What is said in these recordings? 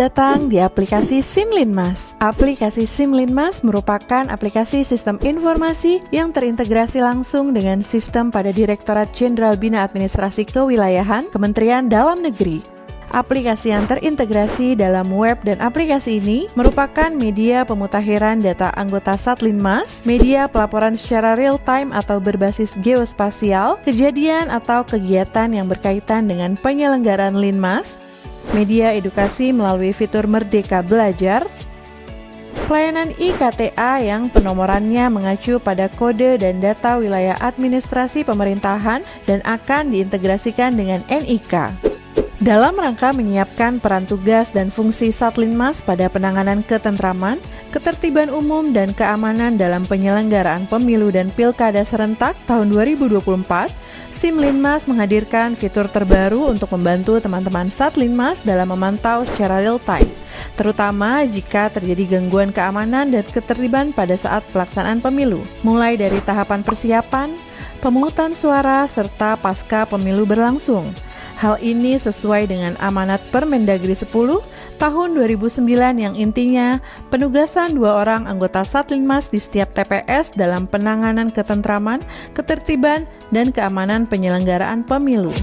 Selamat datang di aplikasi SIM-Linmas. Aplikasi SIM-Linmas merupakan aplikasi sistem informasi yang terintegrasi langsung dengan sistem pada Direktorat Jenderal Bina Administrasi Kewilayahan Kementerian Dalam Negeri. Aplikasi yang terintegrasi dalam web dan aplikasi ini merupakan media pemutakhiran data anggota SatLinmas, media pelaporan secara real-time atau berbasis geospasial, kejadian atau kegiatan yang berkaitan dengan penyelenggaraan Linmas, media edukasi melalui fitur Merdeka Belajar, pelayanan IKTA yang penomorannya mengacu pada kode dan data wilayah administrasi pemerintahan dan akan diintegrasikan dengan NIK. Dalam rangka menyiapkan peran tugas dan fungsi SatLinmas pada penanganan ketentraman, ketertiban umum dan keamanan dalam penyelenggaraan pemilu dan pilkada serentak tahun 2024, SIM-Linmas menghadirkan fitur terbaru untuk membantu teman-teman SatLinmas dalam memantau secara real-time, terutama jika terjadi gangguan keamanan dan ketertiban pada saat pelaksanaan pemilu, mulai dari tahapan persiapan, pemungutan suara, serta pasca pemilu berlangsung. Hal ini sesuai dengan amanat Permendagri 10 tahun 2009 yang intinya penugasan 2 orang anggota SatLinmas di setiap TPS dalam penanganan ketentraman, ketertiban, dan keamanan penyelenggaraan pemilu.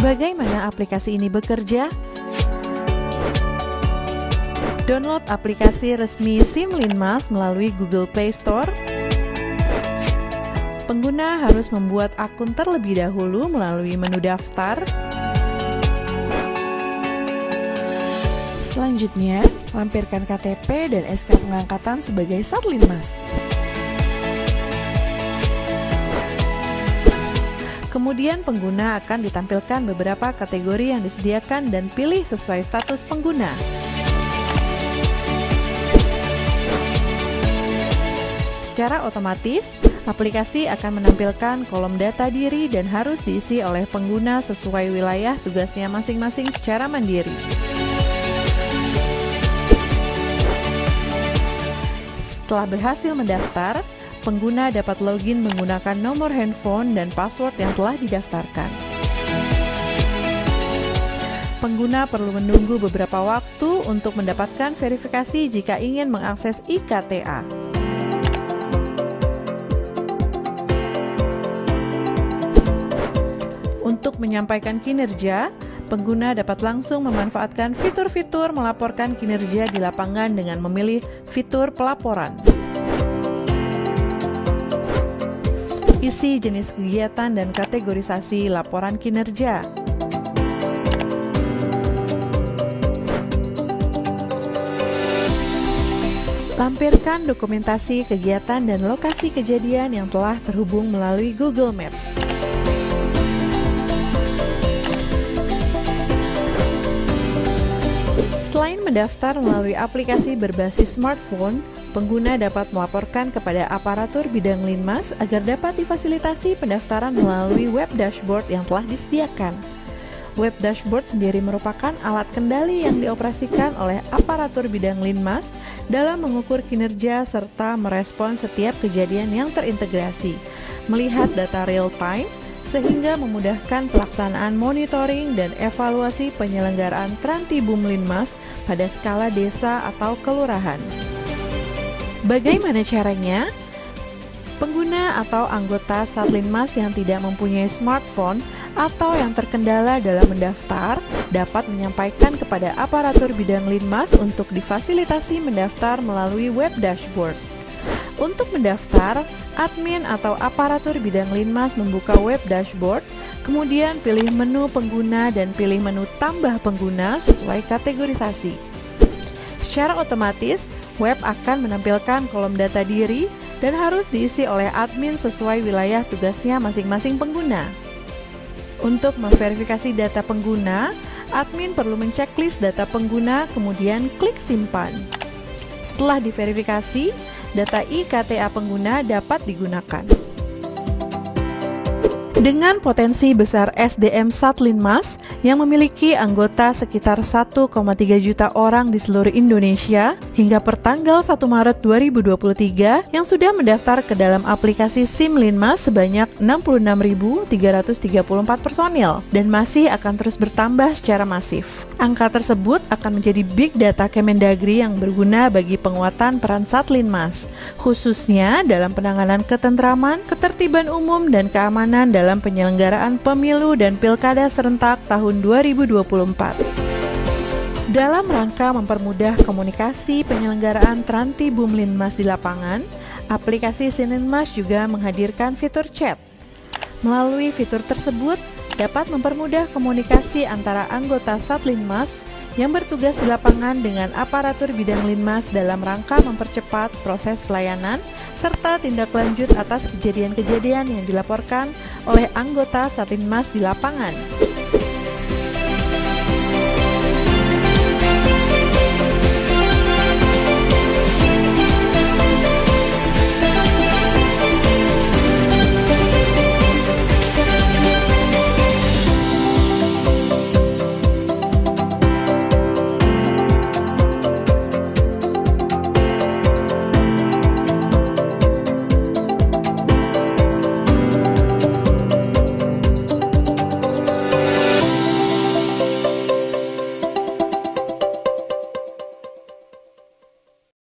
Bagaimana aplikasi ini bekerja? Download aplikasi resmi SIM-Linmas melalui Google Play Store. Pengguna harus membuat akun terlebih dahulu melalui menu daftar. Selanjutnya, lampirkan KTP dan SK pengangkatan sebagai SatLinmas. Kemudian pengguna akan ditampilkan beberapa kategori yang disediakan dan pilih sesuai status pengguna. Secara otomatis, aplikasi akan menampilkan kolom data diri dan harus diisi oleh pengguna sesuai wilayah tugasnya masing-masing secara mandiri. Setelah berhasil mendaftar, pengguna dapat login menggunakan nomor handphone dan password yang telah didaftarkan. Pengguna perlu menunggu beberapa waktu untuk mendapatkan verifikasi jika ingin mengakses IKTA. Untuk menyampaikan kinerja, pengguna dapat langsung memanfaatkan fitur-fitur melaporkan kinerja di lapangan dengan memilih fitur pelaporan. Isi jenis kegiatan dan kategorisasi laporan kinerja. Lampirkan dokumentasi kegiatan dan lokasi kejadian yang telah terhubung melalui Google Maps. Selain mendaftar melalui aplikasi berbasis smartphone, pengguna dapat melaporkan kepada aparatur bidang Linmas agar dapat difasilitasi pendaftaran melalui web dashboard yang telah disediakan. Web dashboard sendiri merupakan alat kendali yang dioperasikan oleh aparatur bidang Linmas dalam mengukur kinerja serta merespon setiap kejadian yang terintegrasi, melihat data real-time, sehingga memudahkan pelaksanaan monitoring dan evaluasi penyelenggaraan Trantibum Linmas pada skala desa atau kelurahan. Bagaimana caranya? Pengguna atau anggota SatLinmas yang tidak mempunyai smartphone atau yang terkendala dalam mendaftar dapat menyampaikan kepada aparatur bidang Linmas untuk difasilitasi mendaftar melalui web dashboard. Untuk mendaftar, admin atau aparatur bidang Linmas membuka web dashboard, kemudian pilih menu pengguna dan pilih menu tambah pengguna sesuai kategorisasi. Secara otomatis, web akan menampilkan kolom data diri dan harus diisi oleh admin sesuai wilayah tugasnya masing-masing pengguna. Untuk memverifikasi data pengguna, admin perlu menceklis data pengguna kemudian klik simpan. Setelah diverifikasi, data IKTA pengguna dapat digunakan. Dengan potensi besar SDM SatLinmas yang memiliki anggota sekitar 1,3 juta orang di seluruh Indonesia hingga pertanggal 1 Maret 2023 yang sudah mendaftar ke dalam aplikasi SIM Linmas sebanyak 66.334 personil dan masih akan terus bertambah secara masif. Angka tersebut akan menjadi big data Kemendagri yang berguna bagi penguatan peran Satlinmas, khususnya dalam penanganan ketentraman, ketertiban umum, dan keamanan dalam penyelenggaraan pemilu dan pilkada serentak tahun 2024. Dalam rangka mempermudah komunikasi penyelenggaraan Trantibum Linmas di lapangan, aplikasi SIM Linmas juga menghadirkan fitur chat. Melalui fitur tersebut, dapat mempermudah komunikasi antara anggota Satlinmas yang bertugas di lapangan dengan aparatur bidang Linmas dalam rangka mempercepat proses pelayanan serta tindak lanjut atas kejadian-kejadian yang dilaporkan oleh anggota Satlinmas di lapangan.